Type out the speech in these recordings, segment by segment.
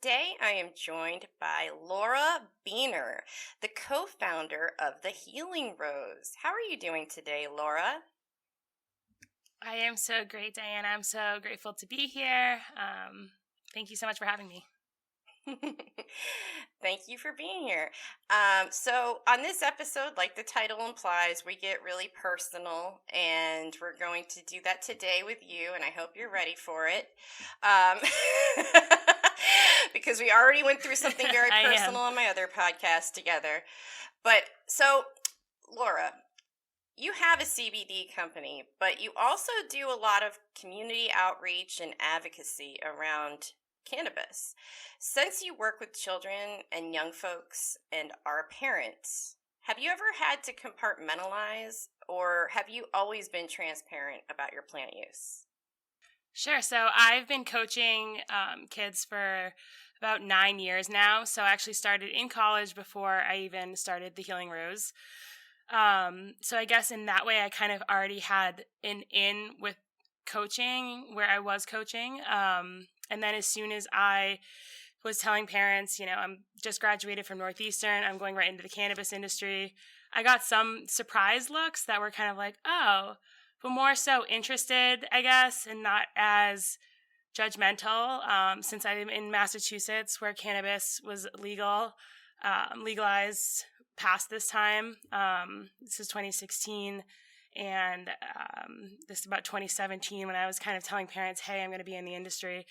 today I am joined by Laura Beohner, the co-founder of The Healing Rose. How are you doing today, Laura? I am so great, Diana. I'm so grateful to be here. Thank you so much for having me. Thank you for being here. So, on this episode, like the title implies, we get really personal, and we're going to do that today with you, and I hope you're ready for it. Um, because we already went through something very I personal am. on my other podcast together. But so, Laura, you have a CBD company, but you also do a lot of community outreach and advocacy around cannabis. Since you work with children and young folks and are parents, have you ever had to compartmentalize, or have you always been transparent about your plant use? Sure. So I've been coaching kids for about 9 years now. So I actually started in college before I even started the Healing Rose. So I guess in that way, I kind of already had an in with coaching where I was coaching. And then as soon as I was telling parents, I'm just graduated from Northeastern, I'm going right into the cannabis industry, I got some surprise looks that were kind of like, oh, but more so interested, I guess, and not as judgmental, since I'm in Massachusetts where cannabis was legalized past this time. This is 2016, and this is about 2017 when I was kind of telling parents, hey, I'm going to be in the industry.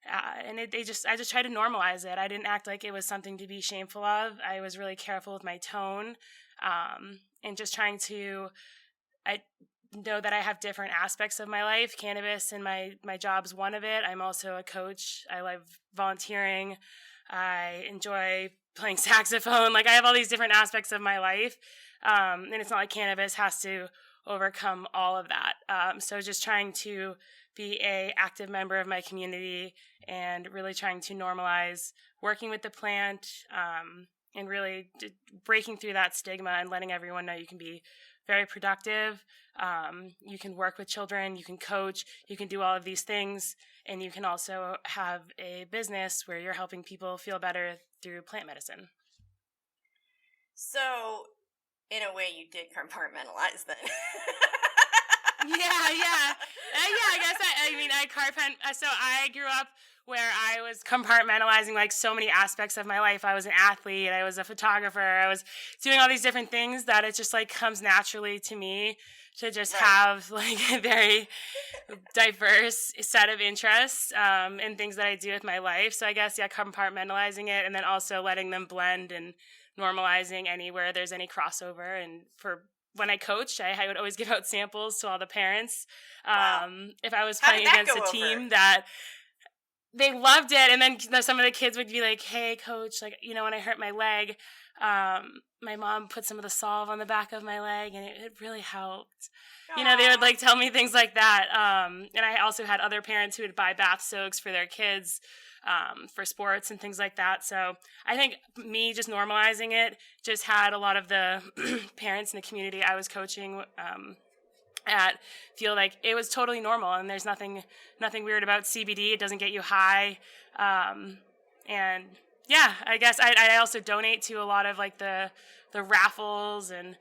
And I just tried to normalize it. I didn't act like it was something to be shameful of. I was really careful with my tone, and just trying to, I know that I have different aspects of my life. Cannabis and my job's one of it. I'm also a coach. I love volunteering. I enjoy playing saxophone. Like, I have all these different aspects of my life. And it's not like cannabis has to overcome all of that. So just trying to be a active member of my community and really trying to normalize working with the plant, and really breaking through that stigma and letting everyone know you can be very productive. You can work with children, you can coach, you can do all of these things, and you can also have a business where you're helping people feel better through plant medicine. So, in a way, you did compartmentalize then. Yeah. I guess so I grew up where I was compartmentalizing like so many aspects of my life. I was an athlete, I was a photographer, I was doing all these different things that it just like comes naturally to me to just Right. have like a very diverse set of interests, and things that I do with my life. So I guess, compartmentalizing it and then also letting them blend and normalizing anywhere there's any crossover. And for when I coached, I would always give out samples to all the parents. Wow. If I was How did playing that against go a over? team that they loved it, and then some of the kids would be like, hey, coach, like, when I hurt my leg, my mom put some of the salve on the back of my leg, and it really helped. They would like tell me things like that. And I also had other parents who would buy bath soaks for their kids, for sports and things like that. So I think me just normalizing it just had a lot of the parents in the community I was coaching at feel like it was totally normal, and there's nothing weird about CBD. It doesn't get you high. And yeah, I guess I also donate to a lot of like the raffles and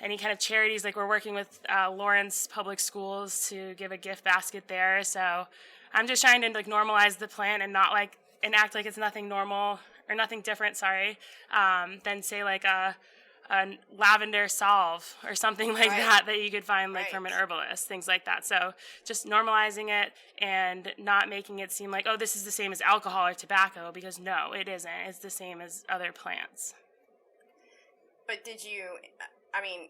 any kind of charities. Like, we're working with Lawrence Public Schools to give a gift basket there. So I'm just trying to like normalize the plant and not like and act like it's nothing normal or nothing different. Than say like a lavender salve or something like Right. that you could find like from an Right. herbalist, things like that. So just normalizing it and not making it seem like, oh, this is the same as alcohol or tobacco, because no, it isn't. It's the same as other plants. But I mean,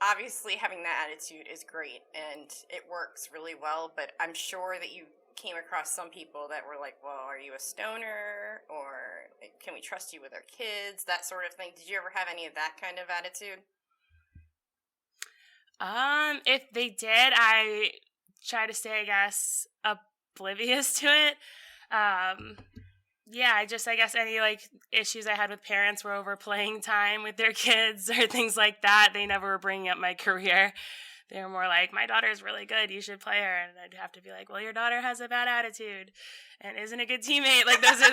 obviously having that attitude is great and it works really well, but I'm sure that you came across some people that were like, well, are you a stoner? Or like, can we trust you with our kids? That sort of thing. Did you ever have any of that kind of attitude? If they did, I try to stay, I guess, oblivious to it. Yeah, I guess any like issues I had with parents were over playing time with their kids or things like that. They never were bringing up my career. They were more like, my daughter's really good, you should play her. And I'd have to be like, well, your daughter has a bad attitude and isn't a good teammate. Like, those are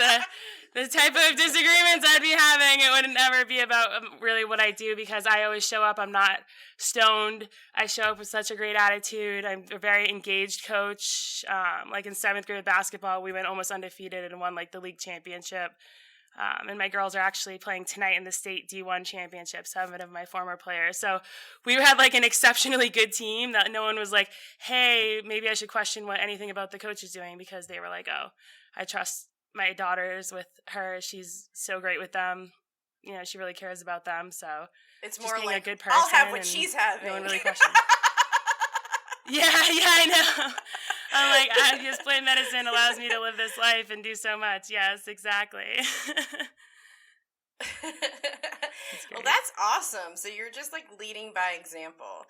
the type of disagreements I'd be having. It wouldn't ever be about really what I do, because I always show up. I'm not stoned. I show up with such a great attitude. I'm a very engaged coach. Like in 7th grade basketball, we went almost undefeated and won like the league championship. And my girls are actually playing tonight in the state D1 championship, 7 of my former players. So we had like an exceptionally good team that no one was like, hey, maybe I should question what anything about the coach is doing, because they were like, oh, I trust my daughters with her. She's so great with them. You know, she really cares about them. So it's just more being like, a good person. I'll have what she's having. No one really questioned. Yeah, I know. I'm like, just plant medicine allows me to live this life and do so much. Yes, exactly. Well, that's awesome. So you're just like leading by example.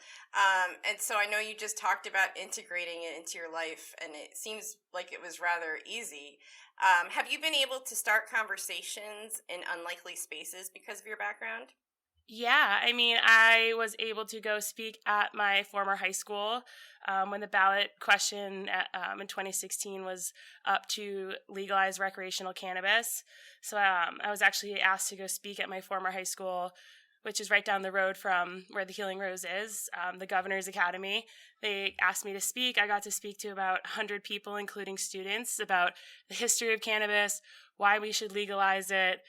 And so I know you just talked about integrating it into your life, and it seems like it was rather easy. Have you been able to start conversations in unlikely spaces because of your background? Yeah, I mean, I was able to go speak at my former high school when the ballot question in 2016 was up to legalize recreational cannabis. So I was actually asked to go speak at my former high school, which is right down the road from where the Healing Rose is, the Governor's Academy. They asked me to speak. I got to speak to about 100 people, including students, about the history of cannabis, why we should legalize it,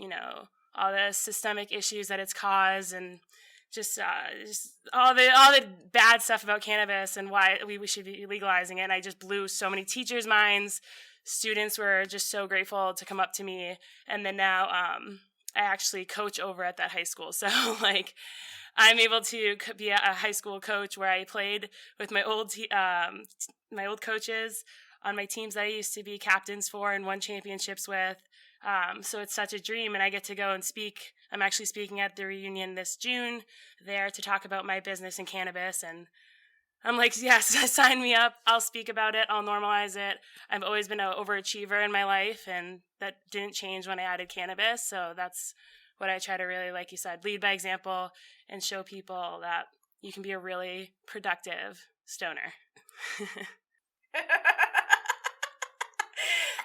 you know, all the systemic issues that it's caused, and just all the bad stuff about cannabis and why we should be legalizing it. And I just blew so many teachers' minds. Students were just so grateful to come up to me. And then now I actually coach over at that high school. So like I'm able to be a high school coach where I played with my old coaches on my teams that I used to be captains for and won championships with. So it's such a dream, and I get to go and speak. I'm actually speaking at the reunion this June there to talk about my business in cannabis, and I'm like, yes, sign me up. I'll speak about it. I'll normalize it. I've always been an overachiever in my life, and that didn't change when I added cannabis. So that's what I try to really, like you said, lead by example and show people that you can be a really productive stoner.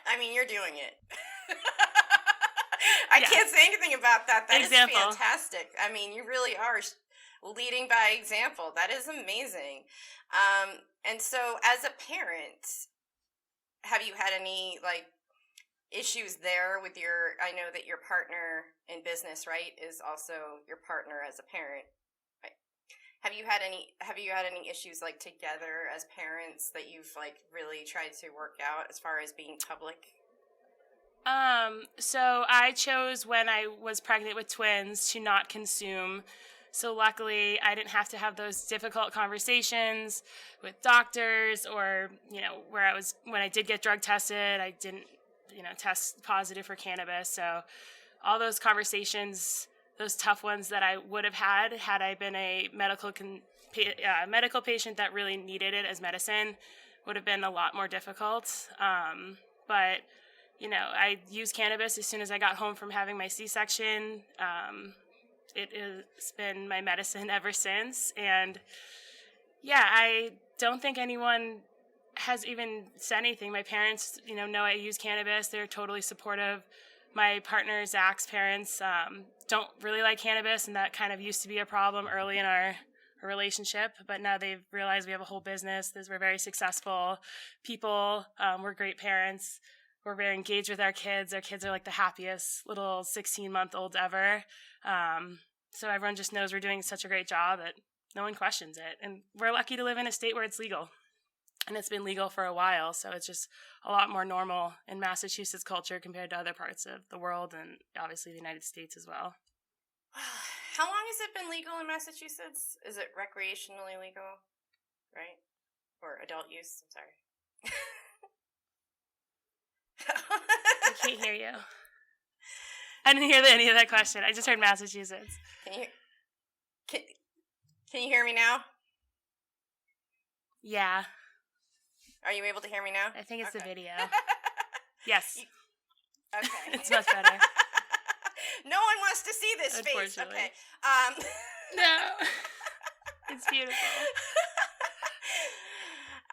I mean, you're doing it. I can't say anything about that. That is fantastic. I mean, you really are leading by example. That is amazing. And so as a parent, have you had any like issues there with I know that your partner in business, right, is also your partner as a parent. Right? Have you had any issues like together as parents that you've like really tried to work out as far as being public? So I chose when I was pregnant with twins to not consume. So luckily I didn't have to have those difficult conversations with doctors or, when I did get drug tested, I didn't, test positive for cannabis. So all those conversations, those tough ones that I would have had I been a medical patient that really needed it as medicine, would have been a lot more difficult. But I used cannabis as soon as I got home from having my C-section. It has been my medicine ever since. And yeah, I don't think anyone has even said anything. My parents, know I use cannabis. They're totally supportive. My partner, Zach's parents, don't really like cannabis, and that kind of used to be a problem early in our relationship. But now they've realized we have a whole business. We're very successful people. We're great parents. We're very engaged with our kids. Our kids are like the happiest little 16-month-olds ever. So everyone just knows we're doing such a great job that no one questions it. And we're lucky to live in a state where it's legal. And it's been legal for a while, so it's just a lot more normal in Massachusetts culture compared to other parts of the world and obviously the United States as well. How long has it been legal in Massachusetts? Is it recreationally legal, right? Or adult use? I'm sorry. I can't hear you. I didn't hear any of that question. I just heard Massachusetts. Can you hear me now? Yeah. Are you able to hear me now? I think it's the video. Yes. Okay. It's much better. No one wants to see this face. Okay. No. It's beautiful.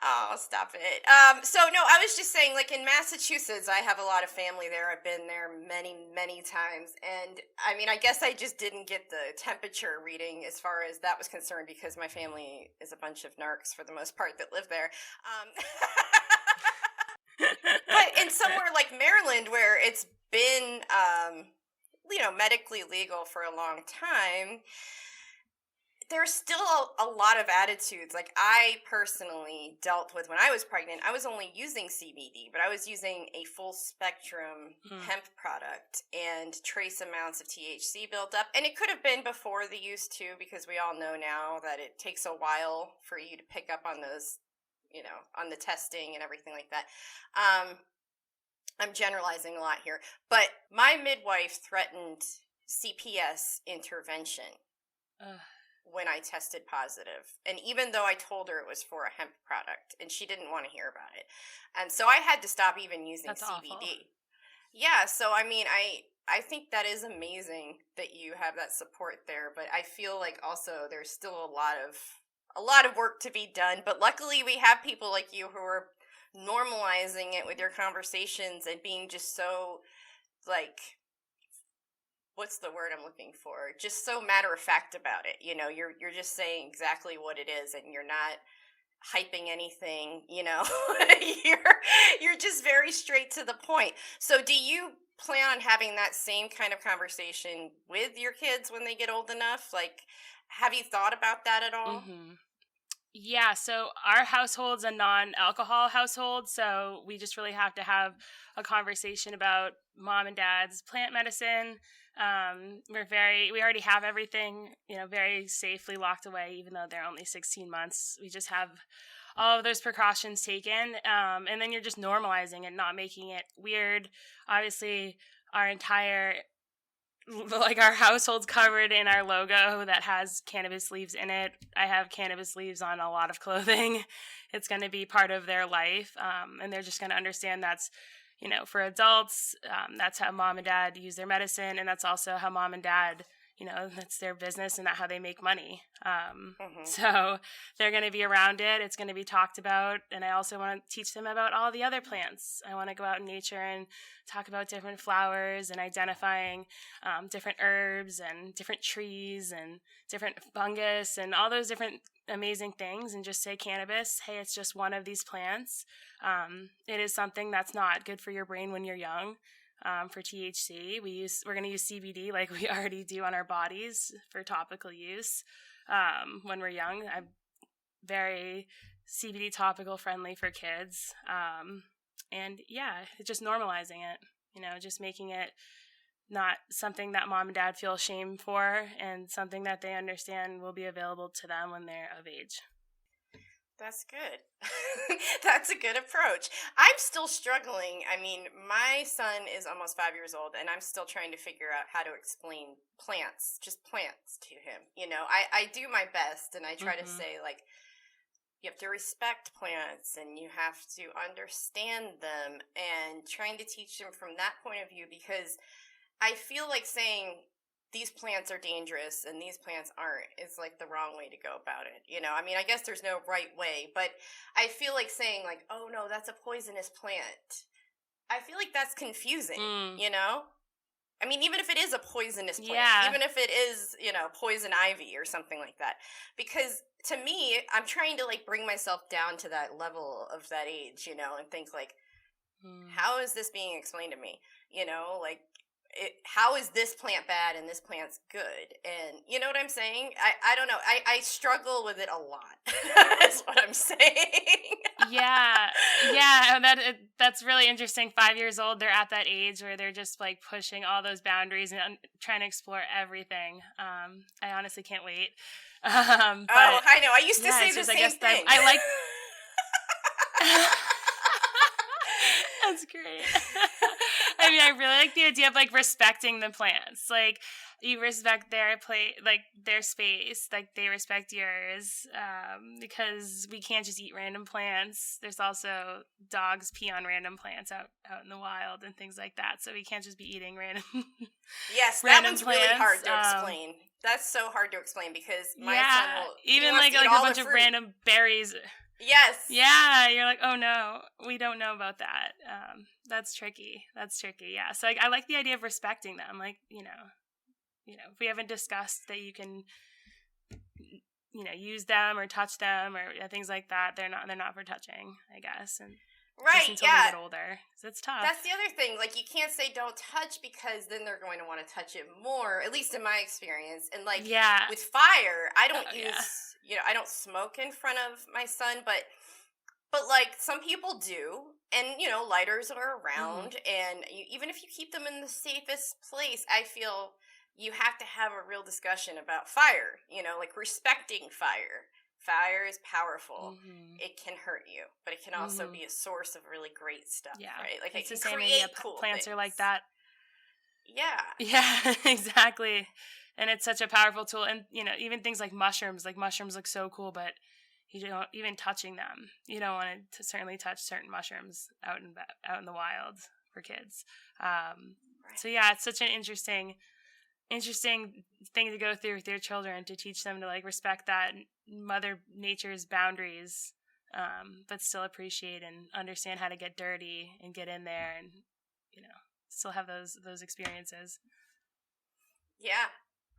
Oh, stop it. So no, I was just saying, like in Massachusetts, I have a lot of family there. I've been there many, many times. And I mean, I guess I just didn't get the temperature reading as far as that was concerned because my family is a bunch of narcs for the most part that live there. But in somewhere like Maryland, where it's been, medically legal for a long time, there's still a lot of attitudes. Like I personally dealt with when I was pregnant, I was only using CBD, but I was using a full spectrum hemp product and trace amounts of THC built up. And it could have been before the use too, because we all know now that it takes a while for you to pick up on those, on the testing and everything like that. I'm generalizing a lot here, but my midwife threatened CPS intervention when I tested positive. And even though I told her it was for a hemp product, and she didn't want to hear about it. And so I had to stop even using That's CBD. awful. Yeah, so I mean, I think that is amazing that you have that support there, but I feel like also there's still a lot of work to be done, but luckily we have people like you who are normalizing it with your conversations and being just so, like, what's the word I'm looking for? Just so matter of fact about it. You're just saying exactly what it is, and you're not hyping anything. You're just very straight to the point. So, do you plan on having that same kind of conversation with your kids when they get old enough? Like, have you thought about that at all? Mm-hmm. Yeah, so our household's a non-alcohol household, so we just really have to have a conversation about mom and dad's plant medicine. We already have everything, very safely locked away, even though they're only 16 months. We just have all of those precautions taken, and then you're just normalizing it, not making it weird. Obviously, our household's covered in our logo that has cannabis leaves in it. I have cannabis leaves on a lot of clothing. It's going to be part of their life, and they're just going to understand that's, for adults, that's how mom and dad use their medicine, and that's also how mom and dad, that's their business and that's how they make money. So they're going to be around it. It's going to be talked about, and I also want to teach them about all the other plants. I want to go out in nature and talk about different flowers and identifying different herbs and different trees and different fungus and all those different amazing things, and just say cannabis, hey, it's just one of these plants. It is something that's not good for your brain when you're young. For THC, we're going to use CBD like we already do on our bodies for topical use when we're young. I'm very CBD topical friendly for kids, and yeah, just normalizing it. Just making it not something that mom and dad feel shame for, and something that they understand will be available to them when they're of age. That's good. That's a good approach. I'm still struggling. I mean, my son is almost 5 years old, and I'm still trying to figure out how to explain plants, just plants, to him. I do my best, and I try to say, like, you have to respect plants, and you have to understand them, and trying to teach them from that point of view, because I feel like saying these plants are dangerous and these plants aren't is like the wrong way to go about it. I mean, I guess there's no right way, but I feel like saying like, oh no, that's a poisonous plant. I feel like that's confusing, I mean, even if it is a poisonous plant, even if it is, poison ivy or something like that, because to me, I'm trying to like bring myself down to that level of that age, and think like, how is this being explained to me? Like, how is this plant bad and this plant's good? And you know what I'm saying? I don't know. I struggle with it a lot. That's what I'm saying. Yeah. That's really interesting. 5 years old, they're at that age where they're just like pushing all those boundaries and trying to explore everything. I honestly can't wait. But, I know. I used to say the same thing. I like. That's great. I mean, I really like the idea of like respecting the plants. Like, you respect their their space, like they respect yours, because we can't just eat random plants. There's also dogs pee on random plants out in the wild and things like that, so we can't just be eating random Yes, that random one's really hard plants. to explain. That's so hard to explain because my son Yeah, will, he even wants like to eat a all the bunch of fruit. random berries. Yes. Yeah, you're like, oh no, we don't know about that. That's tricky. That's tricky. Yeah, so I like the idea of respecting them. Like, if we haven't discussed that you can, use them or touch them or things like that, they're not for touching, I guess, and just Right, until they yeah. get older, 'cause it's tough. That's the other thing. Like, you can't say don't touch because then they're going to want to touch it more, at least in my experience. And, like, Yeah. with fire, I don't Yeah. I don't smoke in front of my son, but like, some people do. And, lighters are Mhm. around. And even if you keep them in the safest place, I feel you have to have a real discussion about fire, like respecting fire. Fire is powerful. Mhm. It can hurt you, but it can also Mhm. be a source of really great stuff, Yeah. right? Like, it It's the can same idea. create cool Plants are like things. that. Yeah. Yeah, exactly. And it's such a powerful tool. And, even things like mushrooms look so cool, but you don't even touching them. You don't want to certainly touch certain mushrooms out in the wild for kids. So Right. yeah, it's such an interesting thing to go through with your children, to teach them to like respect that Mother Nature's boundaries, but still appreciate and understand how to get dirty and get in there and, you know, still have those experiences. Yeah.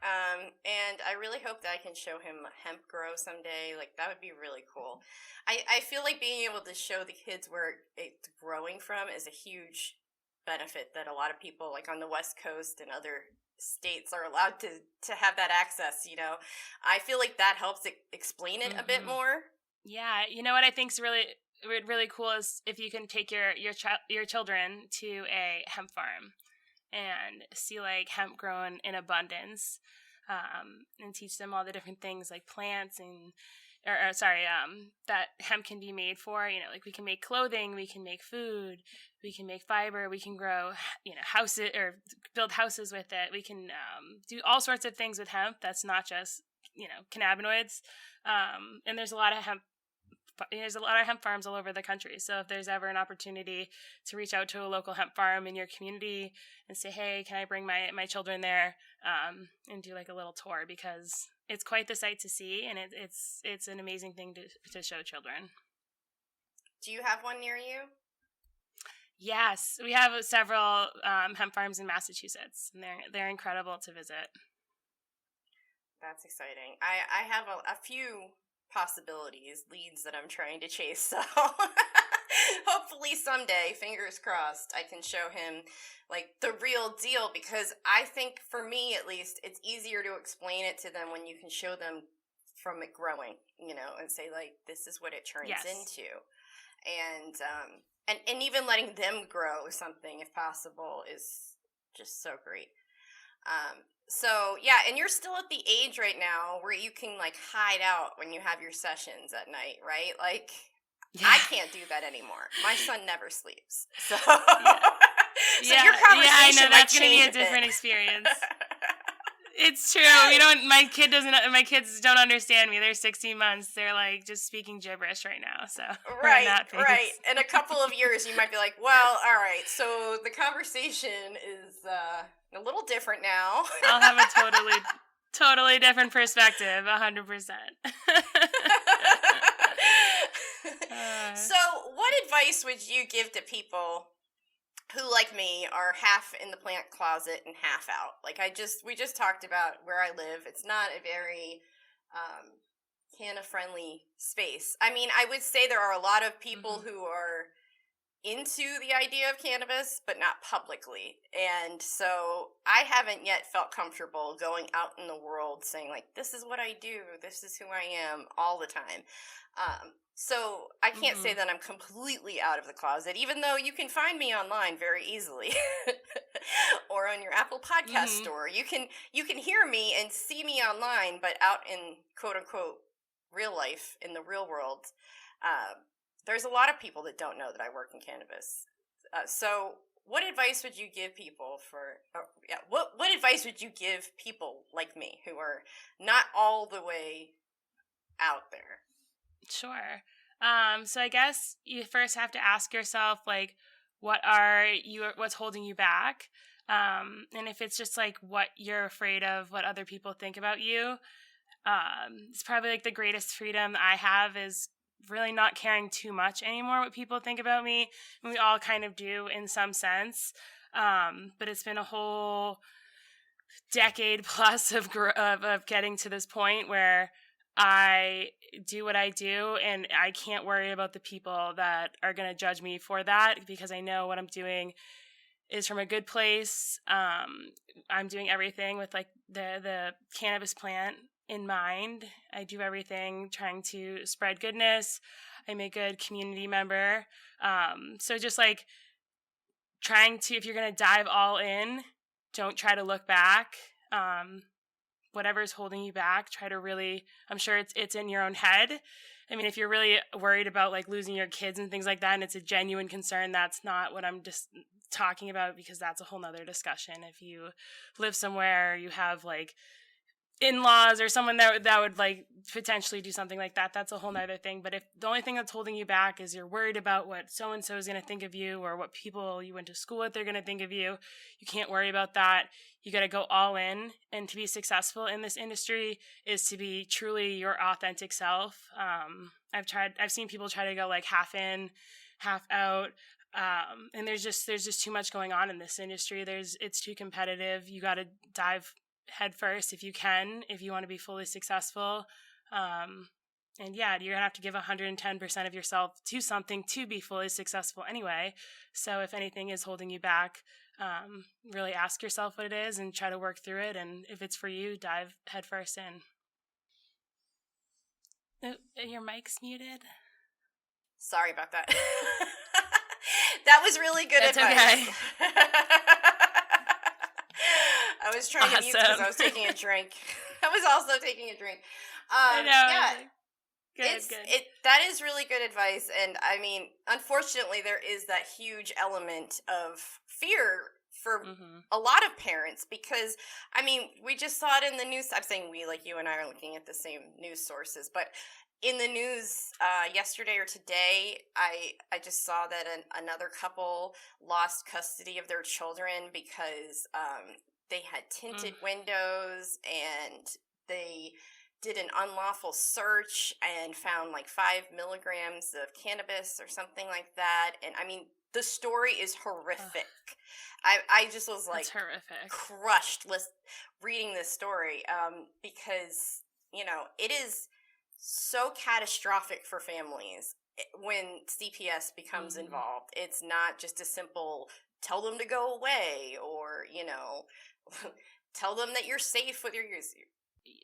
And I really hope that I can show him hemp grow someday. Like, that would be really cool. I feel like being able to show the kids where it's growing from is a huge benefit that a lot of people, like on the West Coast and other states, are allowed to have that access. I feel like that helps explain it a bit Hmm. more. Yeah, you know what I think's really cool is if you can take your children to a hemp farm and see like hemp grown in abundance, and teach them all the different things like plants and or sorry, that hemp can be made for. Like we can make clothing, we can make food, we can make fiber, we can grow, houses or build houses with it. We can do all sorts of things with hemp. That's not just cannabinoids. And there's a lot of hemp farms all over the country. So if there's ever an opportunity to reach out to a local hemp farm in your community and say, hey, can I bring my children there, and do like a little tour, because it's quite the sight to see, and it's an amazing thing to show children. Do you have one near you? Yes, we have several hemp farms in Massachusetts, and they're incredible to visit. That's exciting. I have a few possibilities, leads that I'm trying to chase. So hopefully someday, fingers crossed, I can show him like the real deal, because I think for me at least, it's easier to explain it to them when you can show them from it growing, and say like, this is what it turns Yes. into. And even letting them grow something if possible is just so great. So yeah, and you're still at the age right now where you can like hide out when you have your sessions at night, right? Like, Yeah. I can't do that anymore. My son never sleeps, so Yeah. so your conversation yeah, I know that's going to be a different experience. It's true. My kids don't understand me. They're 16 months. They're like just speaking gibberish right now. So we're in that phase. Right. In a couple of years, you might be like, well, all right. So the conversation is a little different now. I'll have a totally different perspective. 100%. So, what advice would you give to people who, like me, are half in the plant closet and half out? Like, we just talked about where I live. It's not a very canna-friendly space. I mean, I would say there are a lot of people who are into the idea of cannabis, but not publicly. And so I haven't yet felt comfortable going out in the world saying, like, this is what I do, this is who I am, all the time. So I can't say that I'm completely out of the closet, even though you can find me online very easily, or on your Apple Podcast store. You can hear me and see me online, but out in quote unquote real life, in the real world, there's a lot of people that don't know that I work in cannabis. So what advice would you give people what advice would you give people like me who are not all the way out there? Sure. So I guess you first have to ask yourself, like, what's holding you back? And if it's just like what you're afraid of, what other people think about you, it's probably like the greatest freedom I have is really not caring too much anymore what people think about me. And we all kind of do in some sense. But it's been a whole decade plus of getting to this point where I do what I do and I can't worry about the people that are going to judge me for that because I know what I'm doing is from a good place. I'm doing everything with like the cannabis plant in mind. I do everything trying to spread goodness. I'm a good community member. So just like trying to, if you're going to dive all in, don't try to look back. Whatever's holding you back, try to really, I'm sure it's in your own head. I mean, if you're really worried about like losing your kids and things like that, and it's a genuine concern, that's not what I'm just talking about because that's a whole nother discussion. If you live somewhere, you have like in-laws or someone that would like potentially do something like that, that's a whole nother thing. But if the only thing that's holding you back is you're worried about what so-and-so is going to think of you or what people you went to school with they're going to think of you, you can't worry about that. You got to go all in. And to be successful in this industry is to be truly your authentic self. I've seen people try to go like half in, half out. And there's just too much going on in this industry. It's too competitive. You got to dive head first if you can, if you want to be fully successful. And yeah, you're gonna have to give 110% of yourself to something to be fully successful anyway. So if anything is holding you back, really ask yourself what it is and try to work through it. And if it's for you, dive head first in. Your mic's muted. Sorry about that. That was really good That's advice. Okay. I was trying to mute because I was taking a drink. I was also taking a drink. I know. Yeah, Good. That is really good advice. And I mean, unfortunately, there is that huge element of fear for a lot of parents because, I mean, we just saw it in the news. I'm saying we, like you and I are looking at the same news sources, but in the news yesterday or today, I just saw that another couple lost custody of their children because they had tinted windows and they did an unlawful search and found like 5 milligrams of cannabis or something like that. And I mean, the story is horrific. I just was like crushed reading this story because, you know, it is so catastrophic for families when CPS becomes involved. It's not just a simple tell them to go away or, you know, tell them that you're safe with your use.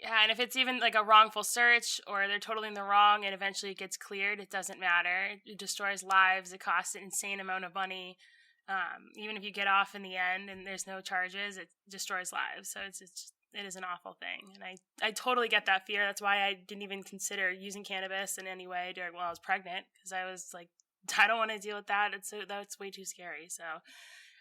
Yeah, and if it's even like a wrongful search or they're totally in the wrong and eventually it gets cleared, it doesn't matter. It destroys lives. It costs an insane amount of money. Even if you get off in the end and there's no charges, it destroys lives. So it is an awful thing. And I totally get that fear. That's why I didn't even consider using cannabis in any way while I was pregnant because I was like, I don't want to deal with that. That's way too scary. So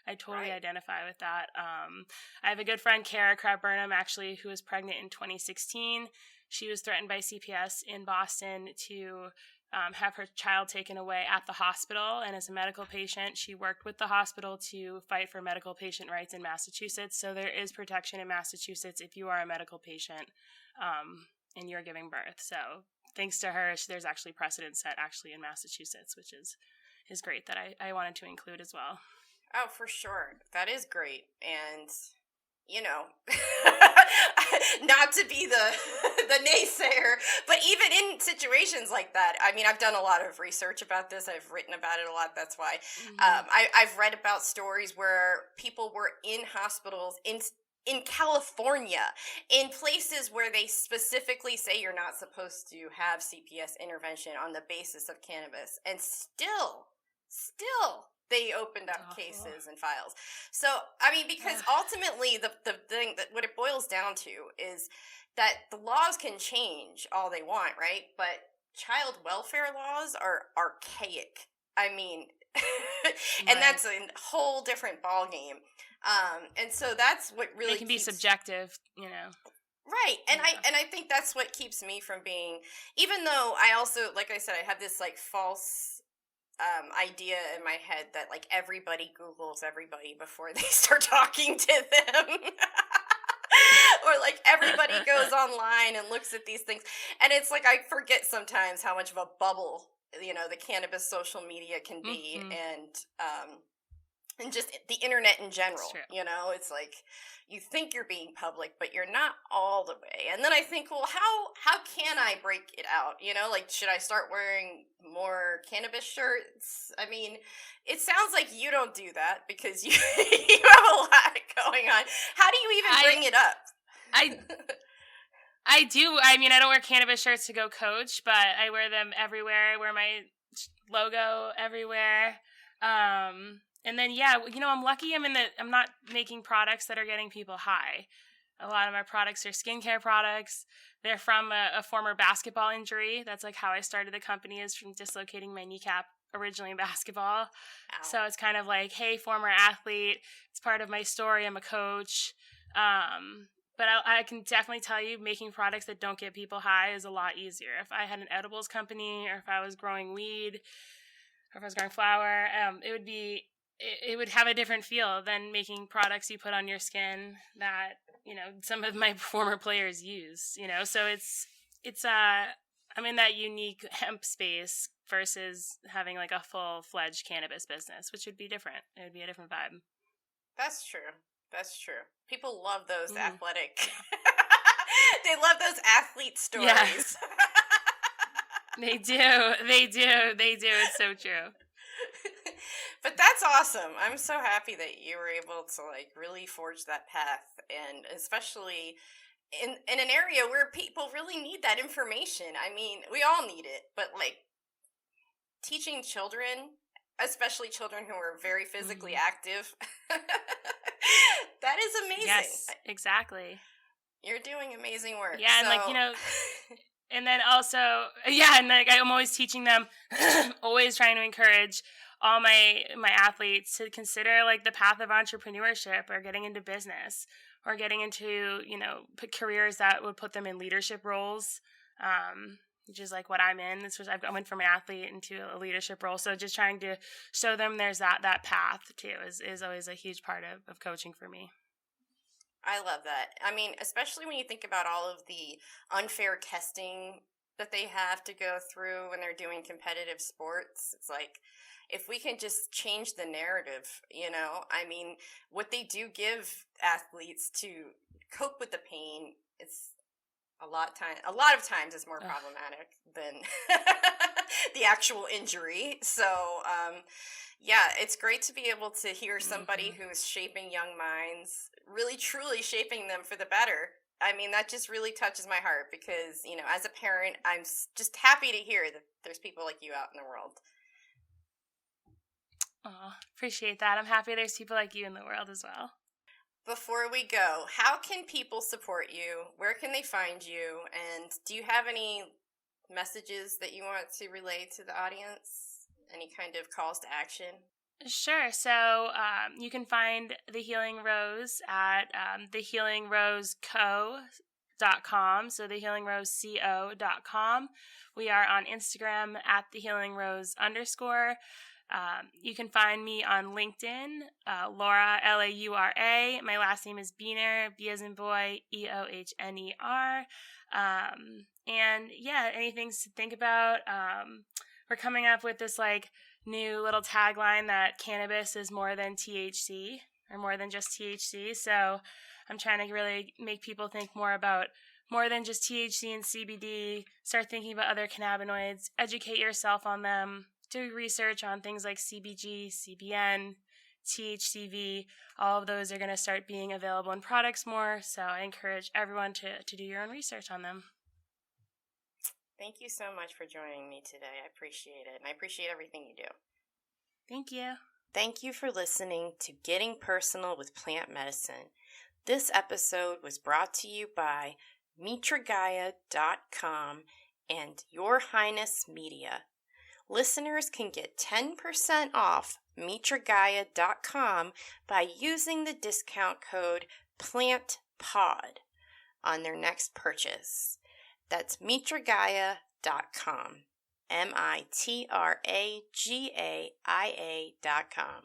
I totally identify with that. I have a good friend, Kara Crab-Burnham, actually, who was pregnant in 2016. She was threatened by CPS in Boston to have her child taken away at the hospital. And as a medical patient, she worked with the hospital to fight for medical patient rights in Massachusetts. So there is protection in Massachusetts if you are a medical patient and you're giving birth. So thanks to her, there's actually precedent set actually in Massachusetts, which is great that I wanted to include as well. Oh, for sure. That is great. And, you know, not to be the naysayer, but even in situations like that, I mean, I've done a lot of research about this. I've written about it a lot. That's why I've read about stories where people were in hospitals in California, in places where they specifically say you're not supposed to have CPS intervention on the basis of cannabis. And still, they opened up cases and files. So, I mean, because ultimately the thing that what it boils down to is that the laws can change all they want, right? But child welfare laws are archaic I mean, and Right. that's a whole different ball game. And so that's what And it really can be keeps subjective, you know. right. And Yeah. I think that's what keeps me from being, even though I also, like I said, I have this like false idea in my head that like everybody Googles everybody before they start talking to them. Or like everybody goes online and looks at these things. And it's like I forget sometimes how much of a bubble, the cannabis social media can be, Mm-hmm. and just the internet in It's general. true. It's like you think you're being public, but you're not all the way. And then I think, well, how can I break it out? Like, should I start wearing more cannabis shirts? I mean, it sounds like you don't do that because you you have a lot going on. How do you even I bring it up? I I do. I mean, I don't wear cannabis shirts to go coach, but I wear them everywhere. I wear my logo everywhere. And then yeah, I'm lucky. I'm not making products that are getting people high. A lot of my products are skincare products. They're from a former basketball injury. That's like how I started the company, is from dislocating my kneecap originally in basketball. Ow. So it's kind of like, hey, former athlete. It's part of my story. I'm a coach. But I can definitely tell you, making products that don't get people high is a lot easier. If I had an edibles company, or if I was growing weed, or if I was growing flower, it would have a different feel than making products you put on your skin that some of my former players use. So I'm in that unique hemp space versus having like a full-fledged cannabis business, which would be different. It would be a different vibe. That's true. That's true. People love those Mm-hmm. athletic. They love those athlete Yeah, stories. they do. They do. They do. It's so true. But that's awesome. I'm so happy that you were able to like really forge that path, and especially in an area where people really need that information. I mean, we all need it, but like teaching children, especially children who are very physically Mm-hmm. active, that is amazing. Yes, exactly. You're doing amazing work. Yeah, and like, So, and then also, yeah, and like I'm always teaching them, always trying to encourage all my athletes to consider like the path of entrepreneurship, or getting into business, or getting into careers that would put them in leadership roles, which is like what I'm in. I went from an athlete into a leadership role, so just trying to show them there's that path too is always a huge part of coaching for me. I love that. I mean, especially when you think about all of the unfair testing that they have to go through when they're doing competitive sports. It's like, if we can just change the narrative, I mean, what they do give athletes to cope with the pain, it's a lot of times is more Ugh. problematic than the actual injury. So, yeah, it's great to be able to hear somebody Mm-hmm. who is shaping young minds, really truly shaping them for the better. I mean, that just really touches my heart because, as a parent, I'm just happy to hear that there's people like you out in the world. Oh, appreciate that. I'm happy there's people like you in the world as well. Before we go, how can people support you? Where can they find you? And do you have any messages that you want to relay to the audience? Any kind of calls to action? Sure. So you can find The Healing Rose at thehealingroseco.com. So thehealingroseco.com. We are on Instagram at thehealingrose_. You can find me on LinkedIn, Laura, Laura. My last name is Beohner, B as in boy, Eohner. And yeah, anything to think about. We're coming up with this like new little tagline that cannabis is more than THC, or more than just THC. So I'm trying to really make people think more about more than just THC and CBD. Start thinking about other cannabinoids, educate yourself on them, do research on things like CBG, CBN, THCV. All of those are going to start being available in products more. So I encourage everyone to do your own research on them. Thank you so much for joining me today. I appreciate it. And I appreciate everything you do. Thank you. Thank you for listening to Getting Personal with Plant Medicine. This episode was brought to you by mitragaya.com and Your Highness Media. listeners can get 10% off MitraGaia.com by using the discount code PLANTPOD on their next purchase. That's MitraGaia.com. MitraGaia.com.